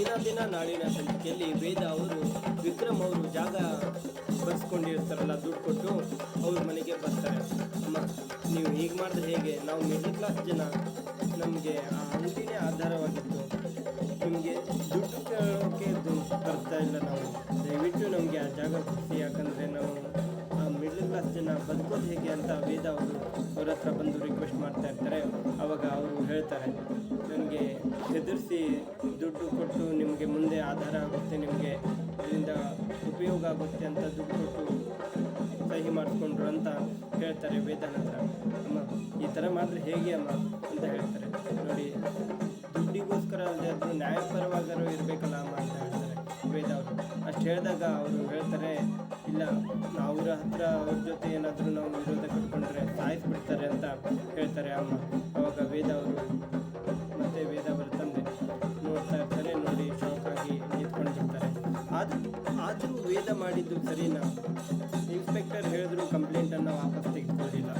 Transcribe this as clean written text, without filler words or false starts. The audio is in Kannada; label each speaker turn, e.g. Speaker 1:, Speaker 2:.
Speaker 1: ದಿನ ನಾಳಿನ ಸಂಚಿಕೆಯಲ್ಲಿ ವೇದ ಅವರು ವಿಕ್ರಮ್ ಅವರು ಜಾಗ ಬರ್ಸ್ಕೊಂಡಿರ್ತಾರಲ್ಲ, ದುಡ್ಡು ಕೊಟ್ಟು ಅವ್ರ ಮನೆಗೆ ಬರ್ತಾರೆ. ಅಮ್ಮ, ನೀವು ಹೀಗೆ ಮಾಡಿದ್ರೆ ಹೇಗೆ? ನಾವು ಮಿಡಲ್ ಕ್ಲಾಸ್ ಜನ, ನಮಗೆ ಆ ಅಂಗಡಿನೇ ಆಧಾರವಾಗಿತ್ತು. ನಿಮಗೆ ದುಡ್ಡು ಕೇಳೋಕ್ಕೆ ಬರ್ತಾ ಇಲ್ಲ. ನಾವು ದಯವಿಟ್ಟು ನಮಗೆ ಆ ಜಾಗ ಕೊಡಿಸಿ, ಯಾಕಂದರೆ ನಾವು ಆ ಮಿಡಲ್ ಕ್ಲಾಸ್ ಜನ ಬದುಕೋದು ಹೇಗೆ ಅಂತ ವೇದ ಅವರು ಅವ್ರ ಹತ್ರ ಬಂದು ರಿಕ್ವೆಸ್ಟ್ ಮಾಡ್ತಾ ಇರ್ತಾರೆ. ಆವಾಗ ಅವರು ಹೇಳ್ತಾರೆ, ನನಗೆ ಹೆದರಿಸಿ ದುಡ್ಡು ಕೊಟ್ಟು ನಿಮಗೆ ಮುಂದೆ ಆಧಾರ ಆಗುತ್ತೆ, ನಿಮಗೆ ಇದರಿಂದ ಉಪಯೋಗ ಆಗುತ್ತೆ ಅಂತ ದುಡ್ಡು ಕೊಟ್ಟು ಸಹಿ ಮಾಡಿಸ್ಕೊಂಡ್ರು ಅಂತ ಹೇಳ್ತಾರೆ ವೇದನ ಹತ್ರ. ಅಮ್ಮ, ಈ ಥರ ಮಾಡಿದ್ರೆ ಹೇಗೆ ಅಮ್ಮ ಅಂತ ಹೇಳ್ತಾರೆ. ನೋಡಿ, ದುಡ್ಡಿಗೋಸ್ಕರ ಅಲ್ಲದೆ ಅದು ನ್ಯಾಯಪರವಾದರೂ ಇರಬೇಕಲ್ಲ ಅಮ್ಮ ಅಂತ ಹೇಳ್ತಾರೆ ವೇದ ಅವರು. ಅಷ್ಟು ಹೇಳಿದಾಗ ಅವರು ಹೇಳ್ತಾರೆ, ಇಲ್ಲ, ಅವ್ರ ಹತ್ರ ಅವ್ರ ಜೊತೆ ಏನಾದರೂ ನಾವು ವಿರೋಧ ಕಟ್ಕೊಂಡ್ರೆ ಸಾಯಿಸ್ಬಿಡ್ತಾರೆ ಅಂತ ಹೇಳ್ತಾರೆ ಅಮ್ಮ. ಅವಾಗ ವೇದ ಅವರು ಮತ್ತೆ ವೇದ ಅವರ ತಂದೆ ನೋಡ್ತಾ ಇರ್ತಾರೆ. ನೋಡಿ, ಶಾಕಾಗಿ ನಿಂತ್ಕೊಂಡಿರ್ತಾರೆ. ಆದರೂ ವೇದ ಮಾಡಿದ್ದು ಸರಿನಾ? ಇನ್ಸ್ಪೆಕ್ಟರ್ ಹೇಳಿದ್ರು ಕಂಪ್ಲೇಂಟನ್ನು ವಾಪಸ್ ತೆಗೆದುಕೊಳ್ಳಿಲ್ಲ.